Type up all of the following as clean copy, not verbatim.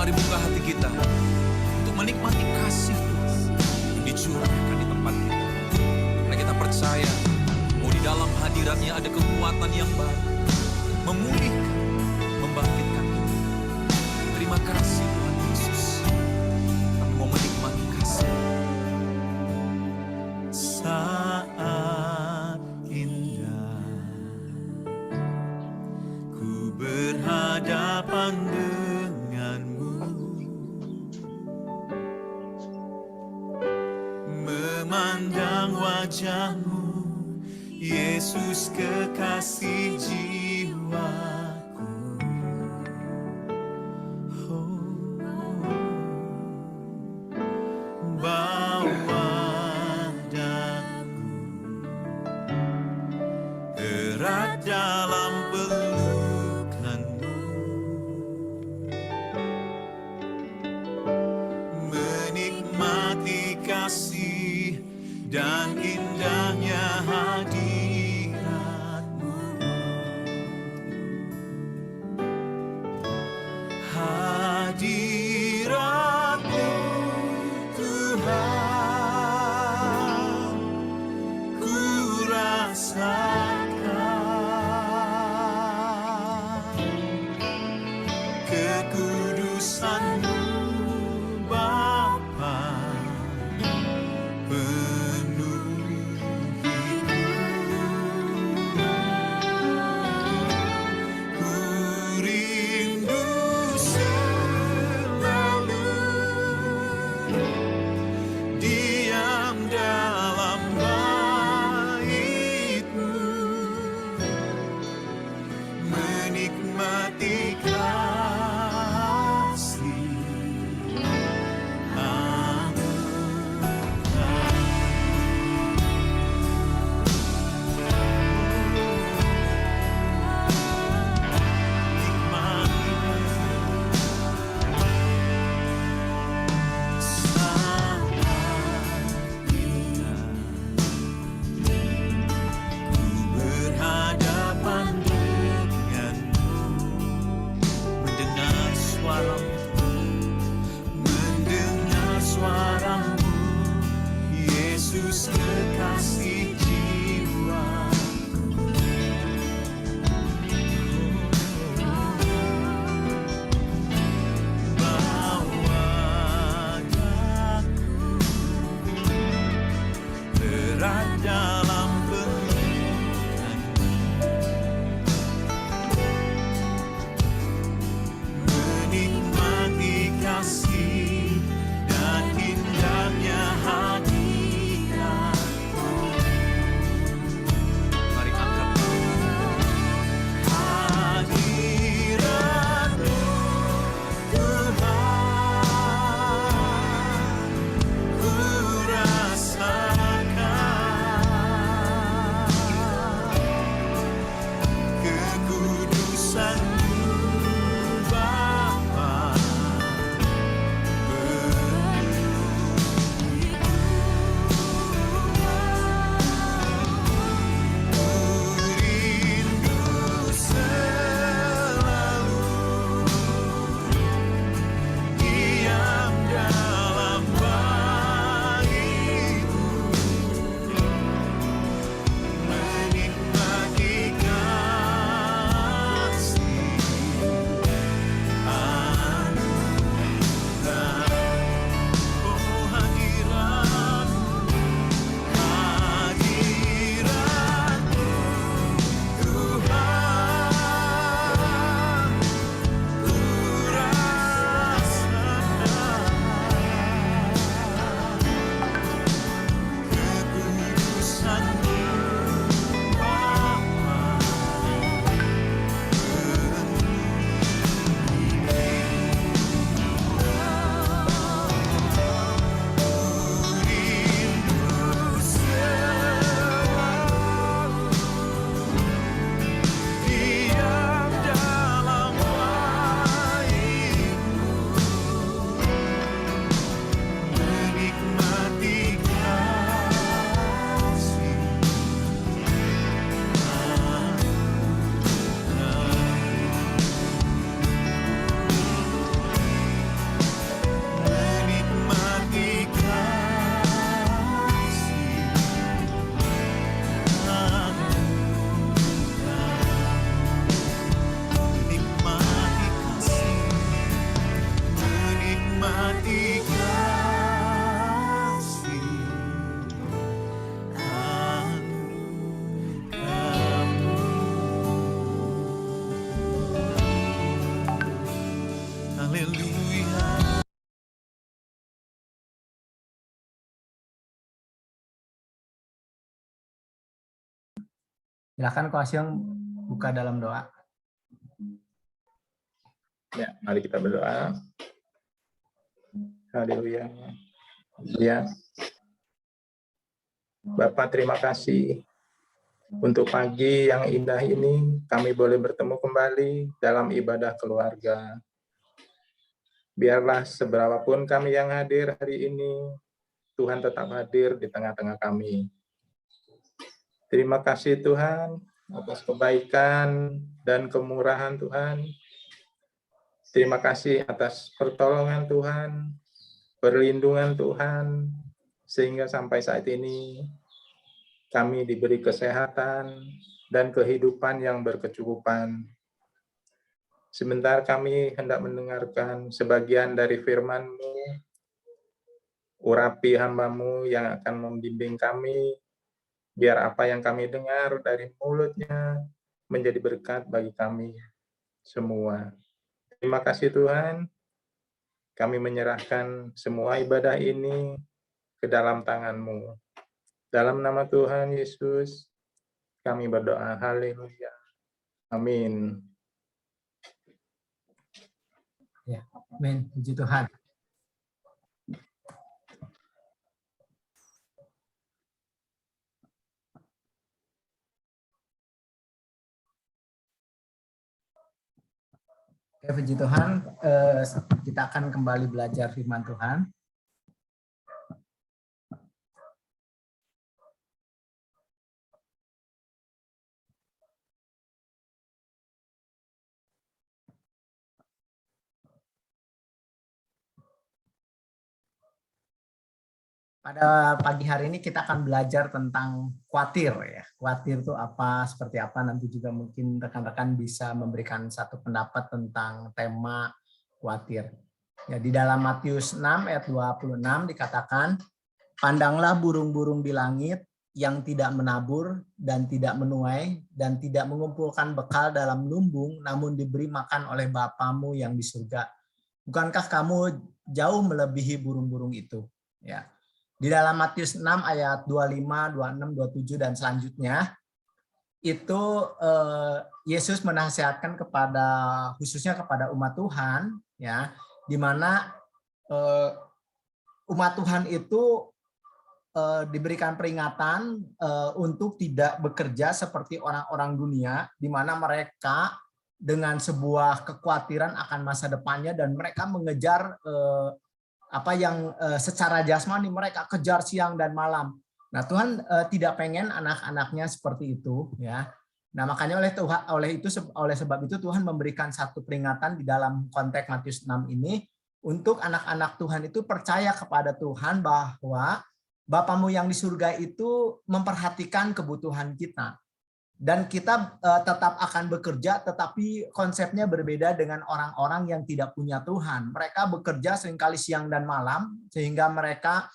Mari buka hati kita untuk menikmati kasih Tuhan yang dicurahkan di tempat kita. Karena kita percaya bahwa di dalam hadiratnya ada kekuatan yang baru, memulihkan, membangkitkan kita. Terima kasih Tuhan Yesus. Kami mau menikmati kasih. Saat indah ku berhadapan denganmu, memandang wajahmu, Yesus kekasih jiwaku. Bawa daku erat dalam pelukanmu, menikmati kasih dan indahnya hadiratmu. Hadiratmu Tuhan, ku rasakan kekudusan-Mu Bapa, penuh haleluya. Silakan Ko Asyong buka dalam doa. Ya, mari kita berdoa. Haleluya. Ya. Bapak, terima kasih untuk pagi yang indah ini. Kami boleh bertemu kembali dalam ibadah keluarga. Biarlah seberapapun kami yang hadir hari ini, Tuhan tetap hadir di tengah-tengah kami. Terima kasih Tuhan atas kebaikan dan kemurahan Tuhan. Terima kasih atas pertolongan Tuhan, perlindungan Tuhan, sehingga sampai saat ini kami diberi kesehatan dan kehidupan yang berkecukupan. Sebentar kami hendak mendengarkan sebagian dari firman-Mu, urapi hamba-Mu yang akan membimbing kami, biar apa yang kami dengar dari mulut-Nya menjadi berkat bagi kami semua. Terima kasih Tuhan, kami menyerahkan semua ibadah ini ke dalam tangan-Mu. Dalam nama Tuhan Yesus, kami berdoa. Haleluya. Amin. Ya, amin. Puji Tuhan. Oke, puji Tuhan. Kita akan kembali belajar firman Tuhan. Pada pagi hari ini kita akan belajar tentang khawatir ya. Khawatir itu apa, seperti apa, nanti juga mungkin rekan-rekan bisa memberikan satu pendapat tentang tema khawatir. Ya, di dalam Matius 6 ayat 26 dikatakan, "Pandanglah burung-burung di langit yang tidak menabur dan tidak menuai dan tidak mengumpulkan bekal dalam lumbung, namun diberi makan oleh Bapamu yang di surga. Bukankah kamu jauh melebihi burung-burung itu?" Ya. Di dalam Matius 6 ayat 25, 26, 27 dan selanjutnya itu Yesus menasihatkan kepada khususnya kepada umat Tuhan ya, di mana umat Tuhan itu diberikan peringatan untuk tidak bekerja seperti orang-orang dunia, di mana mereka dengan sebuah kekhawatiran akan masa depannya dan mereka mengejar apa yang secara jasmani mereka kejar siang dan malam. Nah, Tuhan tidak pengen anak-anaknya seperti itu ya. Nah, makanya oleh sebab itu Tuhan memberikan satu peringatan di dalam konteks Matius 6 ini untuk anak-anak Tuhan itu percaya kepada Tuhan bahwa Bapamu yang di surga itu memperhatikan kebutuhan kita. Dan kita tetap akan bekerja, tetapi konsepnya berbeda dengan orang-orang yang tidak punya Tuhan. Mereka bekerja seringkali siang dan malam, sehingga mereka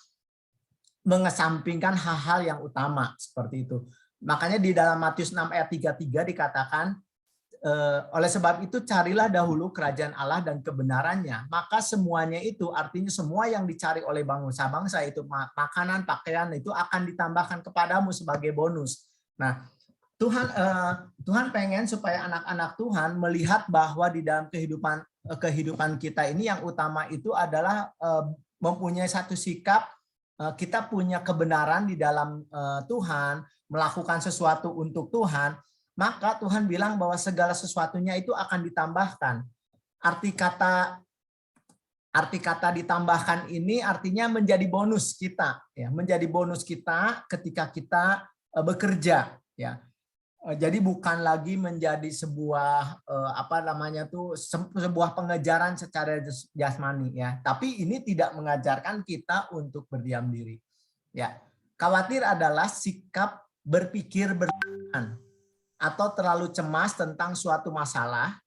mengesampingkan hal-hal yang utama, seperti itu. Makanya di dalam Matius 6 ayat 33 dikatakan, oleh sebab itu carilah dahulu kerajaan Allah dan kebenarannya, maka semuanya itu, artinya semua yang dicari oleh bangsa-bangsa itu, makanan, pakaian, itu akan ditambahkan kepadamu sebagai bonus. Nah, Tuhan pengen supaya anak-anak Tuhan melihat bahwa di dalam kehidupan kita ini yang utama itu adalah mempunyai satu sikap, kita punya kebenaran di dalam Tuhan, melakukan sesuatu untuk Tuhan, maka Tuhan bilang bahwa segala sesuatunya itu akan ditambahkan. Arti kata ditambahkan ini artinya menjadi bonus kita, ya, menjadi bonus kita ketika kita bekerja, ya. Jadi bukan lagi menjadi sebuah sebuah pengejaran secara jasmani ya, tapi ini tidak mengajarkan kita untuk berdiam diri. Ya, khawatir adalah sikap berpikir berlebihan atau terlalu cemas tentang suatu masalah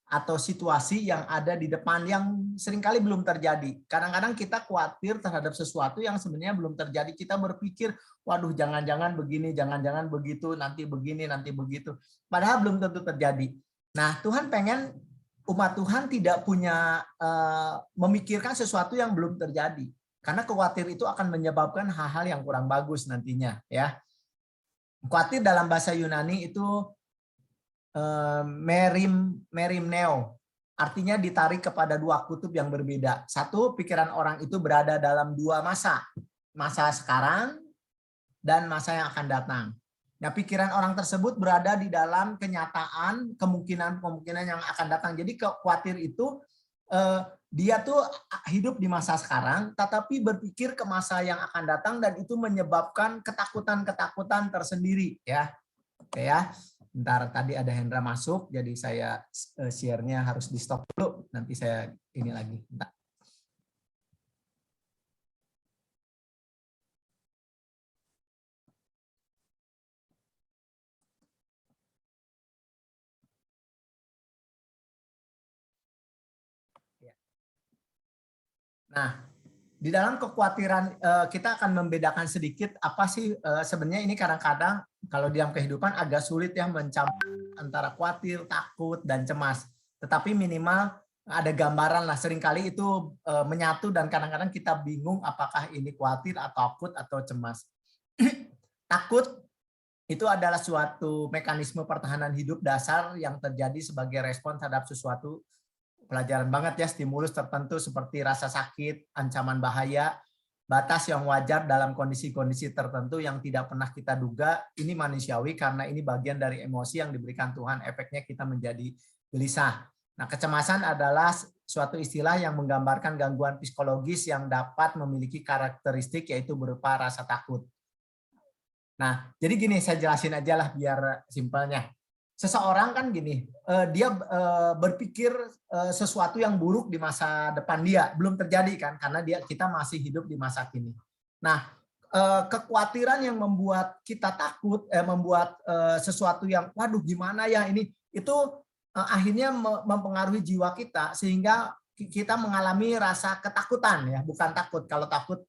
atau situasi yang ada di depan yang seringkali belum terjadi. Kadang-kadang kita khawatir terhadap sesuatu yang sebenarnya belum terjadi. Kita berpikir, waduh jangan-jangan begini, jangan-jangan begitu, nanti begini, nanti begitu. Padahal belum tentu terjadi. Nah, Tuhan pengen umat Tuhan tidak punya memikirkan sesuatu yang belum terjadi. Karena khawatir itu akan menyebabkan hal-hal yang kurang bagus nantinya, ya. Khawatir dalam bahasa Yunani itu merimneo, artinya ditarik kepada dua kutub yang berbeda. Satu, pikiran orang itu berada dalam dua masa sekarang dan masa yang akan datang. Nah, pikiran orang tersebut berada di dalam kenyataan, kemungkinan yang akan datang. Jadi khawatir itu dia tuh hidup di masa sekarang, tetapi berpikir ke masa yang akan datang, dan itu menyebabkan ketakutan tersendiri, ya. Oke ya. Bentar, tadi ada Hendra masuk, jadi saya share-nya harus di stop dulu. Nanti saya ini lagi. Bentar. Nah, di dalam kekhawatiran kita akan membedakan sedikit apa sih sebenarnya ini kadang-kadang kalau dalam kehidupan agak sulit ya mencampur antara khawatir, takut, dan cemas. Tetapi minimal ada gambaran lah, seringkali itu menyatu dan kadang-kadang kita bingung apakah ini khawatir atau takut atau cemas. Takut itu adalah suatu mekanisme pertahanan hidup dasar yang terjadi sebagai respon terhadap sesuatu. Pelajaran banget ya, stimulus tertentu seperti rasa sakit, ancaman bahaya, batas yang wajar dalam kondisi-kondisi tertentu yang tidak pernah kita duga. Ini manusiawi karena ini bagian dari emosi yang diberikan Tuhan, efeknya kita menjadi gelisah. Nah, kecemasan adalah suatu istilah yang menggambarkan gangguan psikologis yang dapat memiliki karakteristik yaitu berupa rasa takut. Nah, jadi gini, saya jelasin aja lah biar simpelnya. Seseorang kan gini, dia berpikir sesuatu yang buruk di masa depan dia, belum terjadi kan, karena kita masih hidup di masa kini. Nah, kekhawatiran yang membuat kita takut, membuat sesuatu yang, waduh gimana ya ini, itu akhirnya mempengaruhi jiwa kita, sehingga kita mengalami rasa ketakutan, ya, bukan takut, kalau takut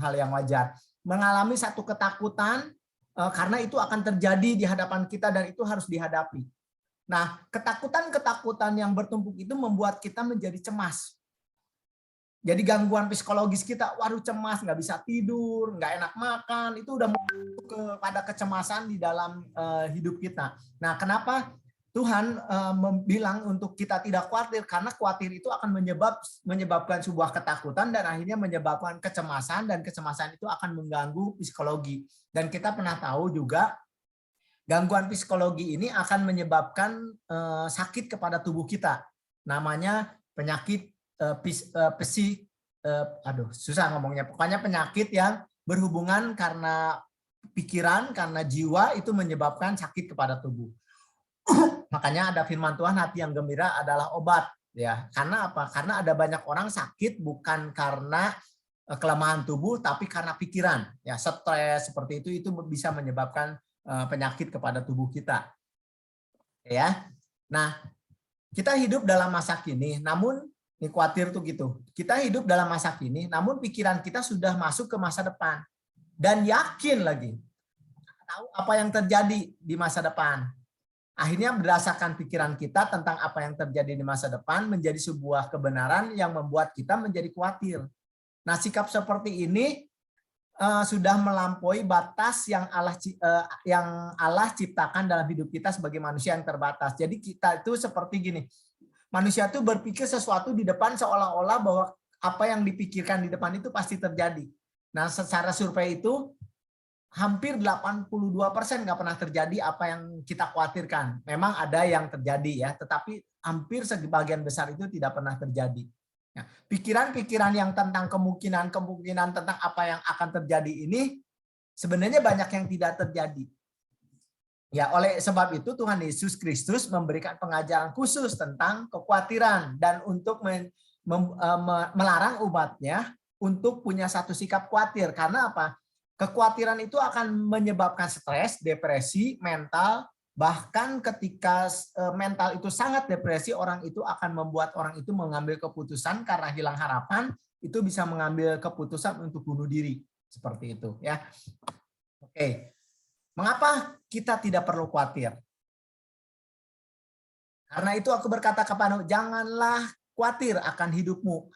hal yang wajar. Mengalami satu ketakutan, karena itu akan terjadi di hadapan kita dan itu harus dihadapi. Nah, ketakutan-ketakutan yang bertumpuk itu membuat kita menjadi cemas. Jadi gangguan psikologis kita, waduh cemas, nggak bisa tidur, nggak enak makan, itu udah masuk kepada kecemasan di dalam hidup kita. Nah, kenapa Tuhan bilang untuk kita tidak khawatir? Karena khawatir itu akan menyebabkan sebuah ketakutan dan akhirnya menyebabkan kecemasan, dan kecemasan itu akan mengganggu psikologi. Dan kita pernah tahu juga gangguan psikologi ini akan menyebabkan sakit kepada tubuh kita. Namanya penyakit susah ngomongnya. Pokoknya penyakit yang berhubungan karena pikiran, karena jiwa, itu menyebabkan sakit kepada tubuh. Makanya ada firman Tuhan, hati yang gembira adalah obat, ya. Karena apa? Karena ada banyak orang sakit bukan karena kelemahan tubuh, tapi karena pikiran, ya, stres seperti itu bisa menyebabkan penyakit kepada tubuh kita, ya. Nah, kita hidup dalam masa kini, namun ini khawatir tuh gitu. Kita hidup dalam masa kini, namun pikiran kita sudah masuk ke masa depan dan yakin lagi tahu apa yang terjadi di masa depan. Akhirnya berdasarkan pikiran kita tentang apa yang terjadi di masa depan menjadi sebuah kebenaran yang membuat kita menjadi khawatir. Nah, sikap seperti ini sudah melampaui batas yang Allah ciptakan dalam hidup kita sebagai manusia yang terbatas. Jadi kita itu seperti gini, manusia itu berpikir sesuatu di depan seolah-olah bahwa apa yang dipikirkan di depan itu pasti terjadi. Nah, secara survei itu hampir 82% nggak pernah terjadi apa yang kita khawatirkan. Memang ada yang terjadi ya, tetapi hampir sebagian besar itu tidak pernah terjadi. Pikiran-pikiran yang tentang kemungkinan tentang apa yang akan terjadi ini sebenarnya banyak yang tidak terjadi. Ya, oleh sebab itu Tuhan Yesus Kristus memberikan pengajaran khusus tentang kekhawatiran dan untuk melarang umatnya untuk punya satu sikap khawatir. Karena apa? Kekhawatiran itu akan menyebabkan stres, depresi, mental. Bahkan ketika mental itu sangat depresi, orang itu akan membuat orang itu mengambil keputusan karena hilang harapan, itu bisa mengambil keputusan untuk bunuh diri. Seperti itu, ya. Oke. Mengapa kita tidak perlu khawatir? Karena itu aku berkata kepadamu, janganlah khawatir akan hidupmu,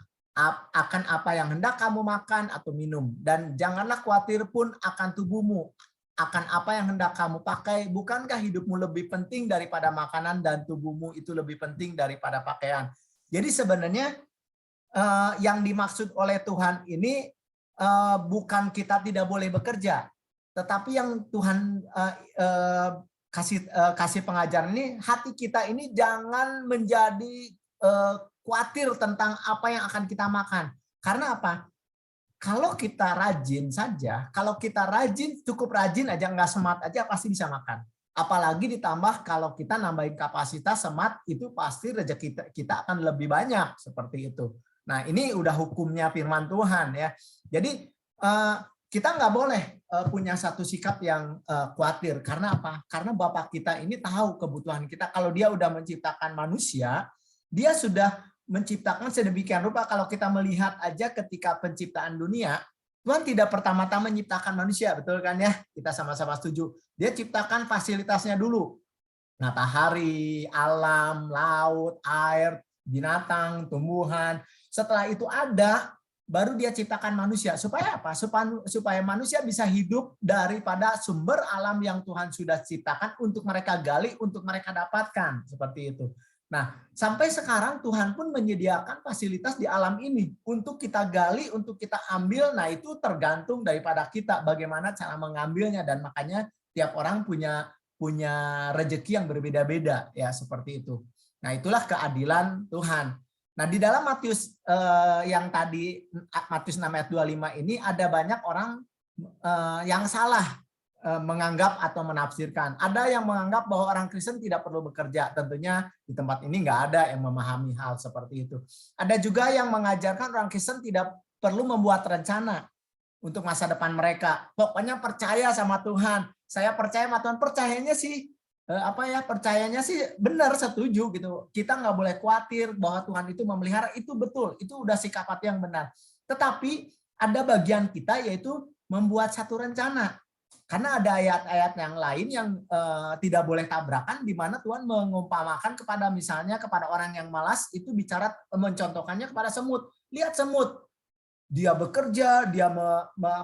akan apa yang hendak kamu makan atau minum. Dan janganlah khawatir pun akan tubuhmu, akan apa yang hendak kamu pakai. Bukankah hidupmu lebih penting daripada makanan dan tubuhmu itu lebih penting daripada pakaian? Jadi sebenarnya yang dimaksud oleh Tuhan ini bukan kita tidak boleh bekerja, tetapi yang Tuhan kasih pengajaran ini, hati kita ini jangan menjadi khawatir tentang apa yang akan kita makan. Karena apa? Kalau kita rajin saja, kalau kita rajin, cukup rajin aja, nggak semat aja, pasti bisa makan. Apalagi ditambah kalau kita nambahin kapasitas semat, itu pasti rezeki kita akan lebih banyak, seperti itu. Nah, ini udah hukumnya firman Tuhan ya. Jadi kita nggak boleh punya satu sikap yang khawatir. Karena apa? Karena Bapa kita ini tahu kebutuhan kita. Kalau dia udah menciptakan manusia, dia sudah menciptakan sedemikian rupa. Kalau kita melihat aja ketika penciptaan dunia, Tuhan tidak pertama-tama menciptakan manusia, betul kan ya? Kita sama-sama setuju. Dia ciptakan fasilitasnya dulu. Matahari, alam, laut, air, binatang, tumbuhan. Setelah itu ada, baru dia ciptakan manusia. Supaya apa? Supaya manusia bisa hidup daripada sumber alam yang Tuhan sudah ciptakan untuk mereka gali, untuk mereka dapatkan. Seperti itu. Nah, sampai sekarang Tuhan pun menyediakan fasilitas di alam ini untuk kita gali, untuk kita ambil. Nah, itu tergantung daripada kita bagaimana cara mengambilnya, dan makanya tiap orang punya rezeki yang berbeda-beda ya, seperti itu. Nah, itulah keadilan Tuhan. Nah, di dalam Matius yang tadi Matius 6 ayat 25 ini ada banyak orang yang salah menganggap atau menafsirkan. Ada yang menganggap bahwa orang Kristen tidak perlu bekerja. Tentunya di tempat ini nggak ada yang memahami hal seperti itu. Ada juga yang mengajarkan orang Kristen tidak perlu membuat rencana untuk masa depan mereka. Pokoknya percaya sama Tuhan. Saya percaya sama Tuhan. Percayanya sih benar, setuju gitu. Kita nggak boleh khawatir bahwa Tuhan itu memelihara, itu betul. Itu udah sikap hati yang benar. Tetapi ada bagian kita, yaitu membuat satu rencana. Karena ada ayat-ayat yang lain yang tidak boleh tabrakan, di mana Tuhan mengumpamakan misalnya kepada orang yang malas, itu bicara, mencontohkannya kepada semut. Lihat semut, dia bekerja, dia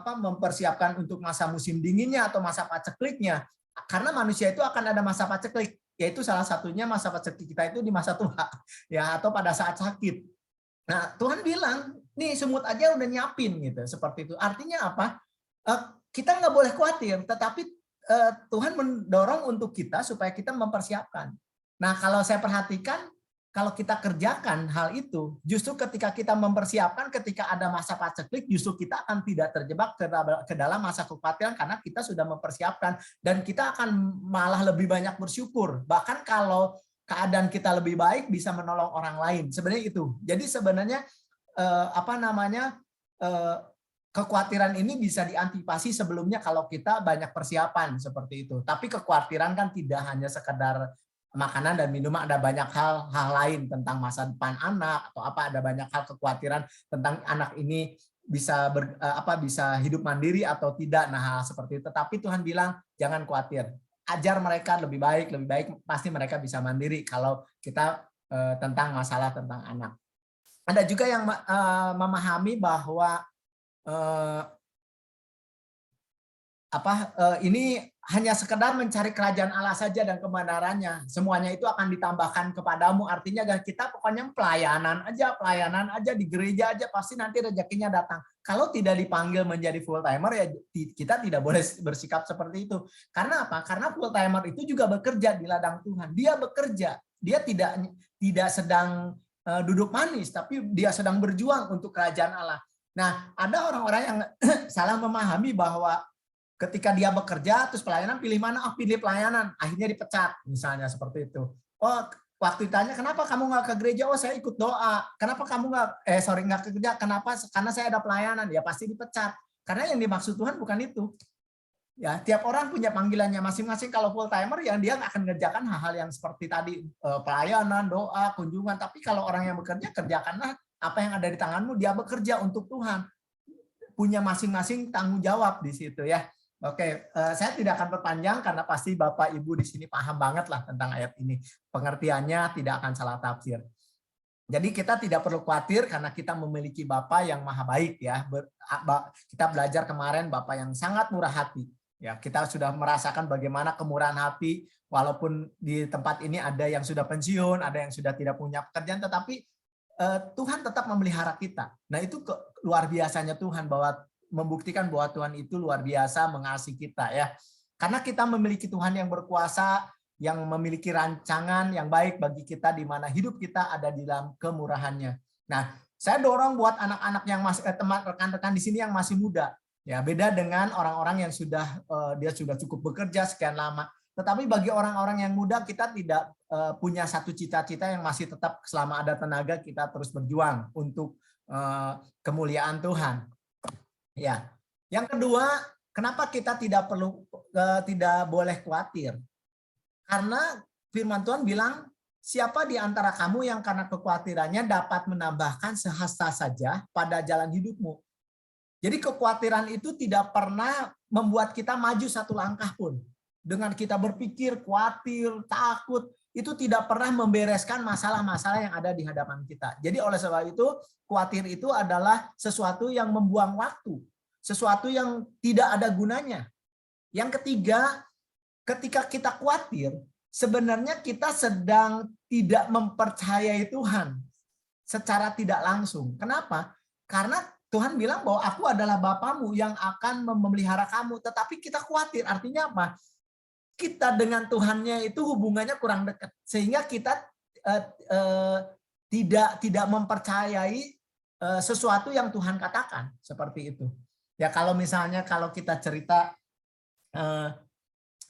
mempersiapkan untuk masa musim dinginnya atau masa pacekliknya. Karena manusia itu akan ada masa paceklik, yaitu salah satunya masa paceklik kita itu di masa tua, ya, atau pada saat sakit. Nah, Tuhan bilang, nih semut aja udah nyiapin gitu, seperti itu. Artinya apa? Kita nggak boleh khawatir, tetapi Tuhan mendorong untuk kita supaya kita mempersiapkan. Nah, kalau saya perhatikan, kalau kita kerjakan hal itu, justru ketika kita mempersiapkan, ketika ada masa paceklik, justru kita akan tidak terjebak ke dalam masa kekhawatiran karena kita sudah mempersiapkan, dan kita akan malah lebih banyak bersyukur. Bahkan kalau keadaan kita lebih baik, bisa menolong orang lain. Sebenarnya itu. Jadi sebenarnya kekhawatiran ini bisa diantisipasi sebelumnya kalau kita banyak persiapan seperti itu. Tapi kekhawatiran kan tidak hanya sekedar makanan dan minuman, ada banyak hal lain tentang masa depan anak atau apa, ada banyak hal kekhawatiran tentang anak ini bisa bisa hidup mandiri atau tidak. Nah, hal seperti itu. Tapi Tuhan bilang jangan khawatir. Ajar mereka lebih baik pasti mereka bisa mandiri kalau kita tentang masalah tentang anak. Ada juga yang memahami bahwa ini hanya sekedar mencari kerajaan Allah saja dan kebenarannya. Semuanya itu akan ditambahkan kepadamu. Artinya kita pokoknya pelayanan aja di gereja aja, pasti nanti rezekinya datang. Kalau tidak dipanggil menjadi full timer, ya kita tidak boleh bersikap seperti itu. Karena apa? Karena full timer itu juga bekerja di ladang Tuhan. Dia bekerja. Dia tidak sedang duduk manis, tapi dia sedang berjuang untuk kerajaan Allah. Nah, ada orang-orang yang salah memahami bahwa ketika dia bekerja terus pelayanan, pilih mana? Pilih pelayanan, akhirnya dipecat misalnya, seperti itu. Oh, waktu ditanya kenapa kamu nggak ke gereja? Oh, saya ikut doa. Kenapa kamu nggak ke gereja? Kenapa? Karena saya ada pelayanan. Ya pasti dipecat. Karena yang dimaksud Tuhan bukan itu. Ya, tiap orang punya panggilannya masing-masing. Kalau full timer, yang dia nggak akan mengerjakan hal-hal yang seperti tadi, pelayanan, doa, kunjungan. Tapi kalau orang yang bekerja, kerjakanlah apa yang ada di tanganmu. Dia bekerja untuk Tuhan, punya masing-masing tanggung jawab di situ ya. Oke, saya tidak akan berpanjang karena pasti Bapak Ibu di sini paham banget lah tentang ayat ini. Pengertiannya tidak akan salah tafsir. Jadi kita tidak perlu khawatir karena kita memiliki Bapa yang maha baik ya. Kita belajar kemarin Bapa yang sangat murah hati. Ya, kita sudah merasakan bagaimana kemurahan hati walaupun di tempat ini ada yang sudah pensiun, ada yang sudah tidak punya pekerjaan, tetapi Tuhan tetap memelihara kita. Nah, itu luar biasanya Tuhan bahwa membuktikan bahwa Tuhan itu luar biasa mengasihi kita ya. Karena kita memiliki Tuhan yang berkuasa, yang memiliki rancangan yang baik bagi kita di mana hidup kita ada di dalam kemurahannya. Nah, saya dorong buat anak-anak yang masih teman rekan-rekan di sini yang masih muda. Ya, beda dengan orang-orang yang sudah dia sudah cukup bekerja sekian lama. Tetapi bagi orang-orang yang muda kita tidak punya satu cita-cita yang masih tetap selama ada tenaga kita terus berjuang untuk kemuliaan Tuhan. Ya, yang kedua, kenapa kita tidak boleh khawatir? Karena firman Tuhan bilang, siapa di antara kamu yang karena kekhawatirannya dapat menambahkan sehasta saja pada jalan hidupmu. Jadi kekhawatiran itu tidak pernah membuat kita maju satu langkah pun. Dengan kita berpikir, khawatir, takut, itu tidak pernah membereskan masalah-masalah yang ada di hadapan kita. Jadi oleh sebab itu, khawatir itu adalah sesuatu yang membuang waktu, sesuatu yang tidak ada gunanya. Yang ketiga, ketika kita khawatir, sebenarnya kita sedang tidak mempercayai Tuhan secara tidak langsung. Kenapa? Karena Tuhan bilang bahwa aku adalah Bapamu yang akan memelihara kamu, tetapi kita khawatir. Artinya apa? Kita dengan Tuhannya itu hubungannya kurang dekat, sehingga kita tidak mempercayai sesuatu yang Tuhan katakan seperti itu. Ya kalau misalnya kalau kita cerita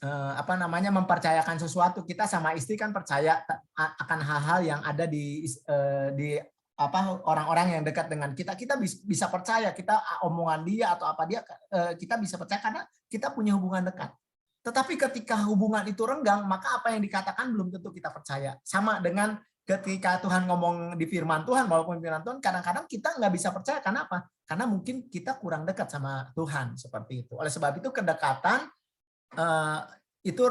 mempercayakan sesuatu, kita sama istri kan percaya akan hal-hal yang ada di orang-orang yang dekat dengan kita bisa percaya, kita omongan dia atau apa dia kita bisa percaya karena kita punya hubungan dekat. Tetapi ketika hubungan itu renggang, maka apa yang dikatakan belum tentu kita percaya. Sama dengan ketika Tuhan ngomong di firman Tuhan, walaupun firman Tuhan kadang-kadang kita nggak bisa percaya. Karena apa? Karena mungkin kita kurang dekat sama Tuhan, seperti itu. Oleh sebab itu kedekatan itu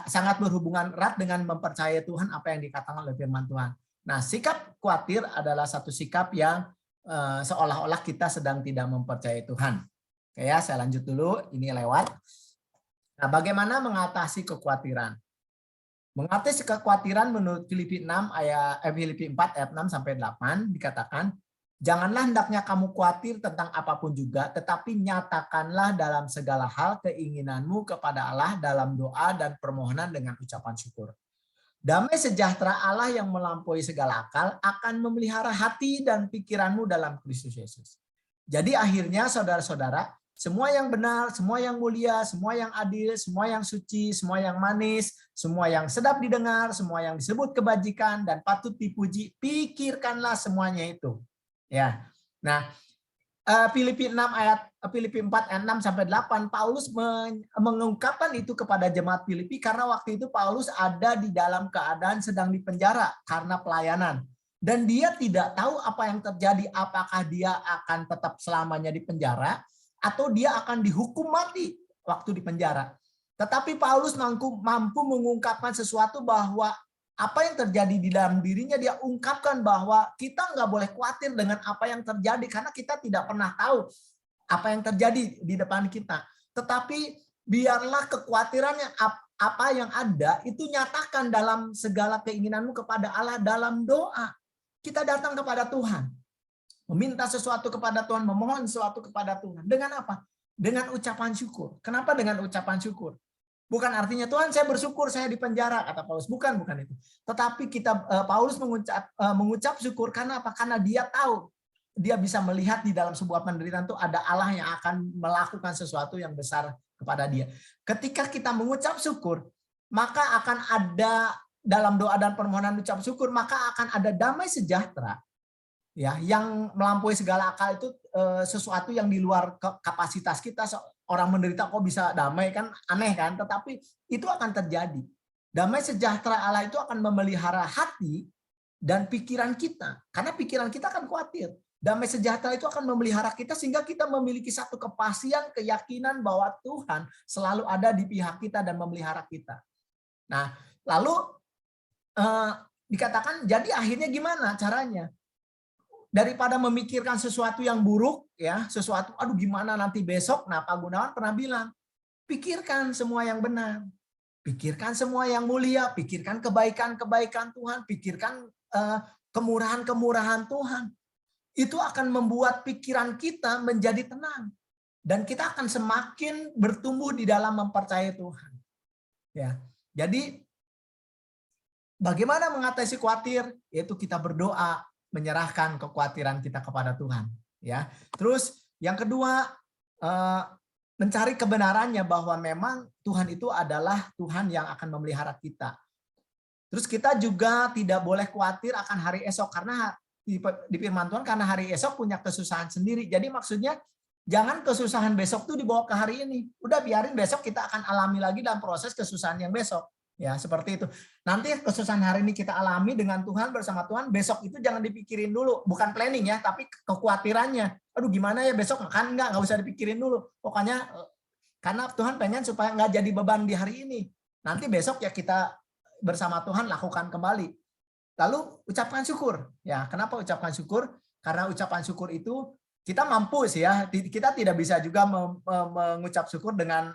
sangat berhubungan erat dengan mempercayai Tuhan apa yang dikatakan oleh firman Tuhan. Nah, sikap khawatir adalah satu sikap yang seolah-olah kita sedang tidak mempercayai Tuhan. Oke ya, saya lanjut dulu. Ini lewat. Nah, bagaimana mengatasi kekhawatiran? Mengatasi kekhawatiran menurut Filipi 4 ayat 6 sampai 8 dikatakan, janganlah hendaknya kamu khawatir tentang apapun juga, tetapi nyatakanlah dalam segala hal keinginanmu kepada Allah dalam doa dan permohonan dengan ucapan syukur. Damai sejahtera Allah yang melampaui segala akal akan memelihara hati dan pikiranmu dalam Kristus Yesus. Jadi akhirnya saudara-saudara, semua yang benar, semua yang mulia, semua yang adil, semua yang suci, semua yang manis, semua yang sedap didengar, semua yang disebut kebajikan dan patut dipuji, pikirkanlah semuanya itu. Ya. Nah, Filipi 4 ayat 6 sampai 8 Paulus mengungkapkan itu kepada jemaat Filipi karena waktu itu Paulus ada di dalam keadaan sedang dipenjara karena pelayanan. Dan dia tidak tahu apa yang terjadi, apakah dia akan tetap selamanya di penjara atau dia akan dihukum mati waktu di penjara. Tetapi Paulus mampu mengungkapkan sesuatu bahwa apa yang terjadi di dalam dirinya, dia ungkapkan bahwa kita nggak boleh khawatir dengan apa yang terjadi karena kita tidak pernah tahu apa yang terjadi di depan kita. Tetapi biarlah kekhawatirannya apa yang ada itu nyatakan dalam segala keinginanmu kepada Allah dalam doa. Kita datang kepada Tuhan. Meminta sesuatu kepada Tuhan, memohon sesuatu kepada Tuhan. Dengan apa? Dengan ucapan syukur. Kenapa dengan ucapan syukur? Bukan artinya Tuhan saya bersyukur saya di penjara, kata Paulus. Bukan itu. Tetapi Paulus mengucap syukur karena apa? Karena dia tahu, dia bisa melihat di dalam sebuah penderitaan itu ada Allah yang akan melakukan sesuatu yang besar kepada dia. Ketika kita mengucap syukur, maka akan ada dalam doa dan permohonan ucap syukur, maka akan ada damai sejahtera. Ya, yang melampaui segala akal itu sesuatu yang di luar kapasitas kita. Orang menderita kok bisa damai, kan aneh kan, tetapi itu akan terjadi. Damai sejahtera Allah itu akan memelihara hati dan pikiran kita, karena pikiran kita akan khawatir. Damai sejahtera itu akan memelihara kita sehingga kita memiliki satu kepastian, keyakinan bahwa Tuhan selalu ada di pihak kita dan memelihara kita. Nah, lalu dikatakan jadi akhirnya gimana caranya? Daripada memikirkan sesuatu yang buruk, ya, sesuatu, aduh gimana nanti besok. Nah, Pak Gunawan pernah bilang, pikirkan semua yang benar, pikirkan semua yang mulia, pikirkan kebaikan-kebaikan Tuhan, pikirkan kemurahan-kemurahan Tuhan. Itu akan membuat pikiran kita menjadi tenang dan kita akan semakin bertumbuh di dalam mempercayai Tuhan. Ya, jadi bagaimana mengatasi khawatir? Yaitu kita berdoa, menyerahkan kekhawatiran kita kepada Tuhan. Ya, terus yang kedua, mencari kebenarannya bahwa memang Tuhan itu adalah Tuhan yang akan memelihara kita. Terus kita juga tidak boleh khawatir akan hari esok karena di firman Tuhan karena hari esok punya kesusahan sendiri. Jadi maksudnya jangan kesusahan besok tuh dibawa ke hari ini. Udah biarin besok kita akan alami lagi dalam proses kesusahan yang besok. Ya, seperti itu. Nanti kesusahan hari ini kita alami dengan Tuhan, bersama Tuhan. Besok itu jangan dipikirin dulu. Bukan planning ya, tapi kekhawatirannya. Aduh gimana ya besok makan nggak usah dipikirin dulu. Pokoknya karena Tuhan pengen supaya nggak jadi beban di hari ini. Nanti besok ya kita bersama Tuhan lakukan kembali. Lalu ucapkan syukur. Ya, kenapa ucapkan syukur? Karena ucapan syukur itu kita mampu sih ya. Kita tidak bisa juga mengucap syukur dengan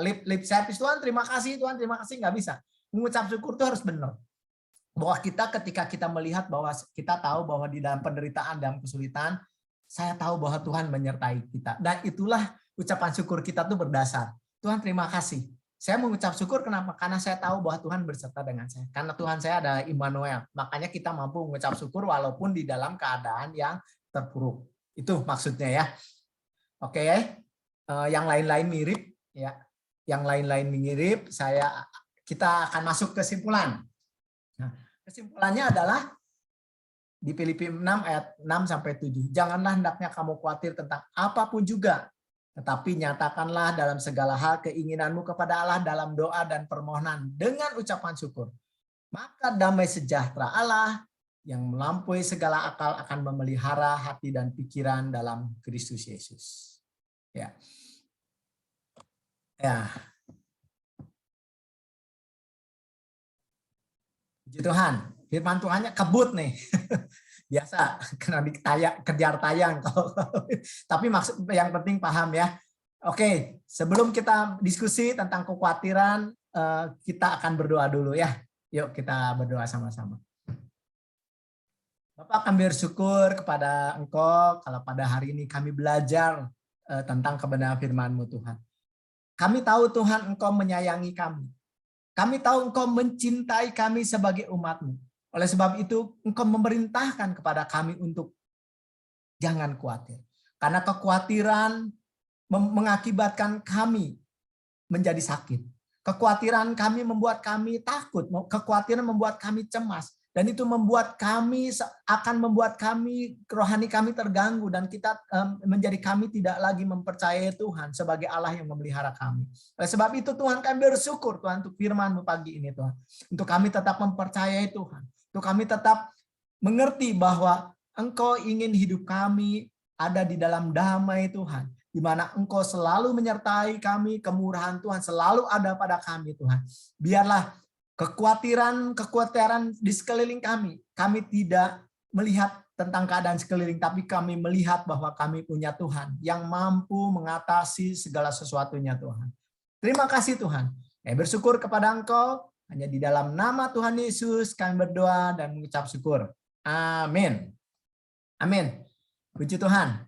lip service. Tuhan terima kasih, Tuhan terima kasih, nggak bisa. Mengucap syukur itu harus benar. Bahwa kita ketika kita melihat bahwa kita tahu bahwa di dalam penderitaan, dalam kesulitan, saya tahu bahwa Tuhan menyertai kita. Dan itulah ucapan syukur kita tuh berdasar. Tuhan terima kasih. Saya mengucap syukur kenapa? Karena saya tahu bahwa Tuhan berserta dengan saya. Karena Tuhan saya adalah Immanuel. Makanya kita mampu mengucap syukur walaupun di dalam keadaan yang terpuruk. Itu maksudnya ya. Oke, yang lain-lain mirip ya. Yang lain-lain mirip, kita akan masuk kesimpulan. Nah, kesimpulannya adalah di Filipi 6 ayat 6 sampai 7. Janganlah hendaknya kamu khawatir tentang apapun juga, tetapi nyatakanlah dalam segala hal keinginanmu kepada Allah dalam doa dan permohonan dengan ucapan syukur. Maka damai sejahtera Allah yang melampaui segala akal akan memelihara hati dan pikiran dalam Kristus Yesus. Ya. Ya. Puji Tuhan. Firman Tuhannya kebut nih. Biasa kena kejar tayang. Tapi maksud yang penting paham ya. Oke, sebelum kita diskusi tentang kekhawatiran, kita akan berdoa dulu ya. Yuk kita berdoa sama-sama. Bapak, kami bersyukur kepada Engkau kalau pada hari ini kami belajar tentang kebenaran firman-Mu Tuhan. Kami tahu Tuhan Engkau menyayangi kami. Kami tahu Engkau mencintai kami sebagai umat-Mu. Oleh sebab itu, Engkau memerintahkan kepada kami untuk jangan khawatir. Karena kekhawatiran mengakibatkan kami menjadi sakit. Kekhawatiran kami membuat kami takut. Kekhawatiran membuat kami cemas. Dan itu akan membuat rohani kami terganggu. Dan kita menjadi kami tidak lagi mempercayai Tuhan sebagai Allah yang memelihara kami. Oleh sebab itu Tuhan, kami bersyukur Tuhan untuk firman-Mu pagi ini Tuhan. Untuk kami tetap mempercayai Tuhan. Untuk kami tetap mengerti bahwa Engkau ingin hidup kami ada di dalam damai Tuhan. Di mana Engkau selalu menyertai kami, kemurahan Tuhan selalu ada pada kami Tuhan. Biarlah kekhawatiran di sekeliling kami tidak melihat tentang keadaan sekeliling, tapi kami melihat bahwa kami punya Tuhan yang mampu mengatasi segala sesuatunya Tuhan. Terima kasih Tuhan. Kami bersyukur kepada Engkau. Hanya di dalam nama Tuhan Yesus kami berdoa dan mengucap syukur. Amin. Amin. Puji Tuhan.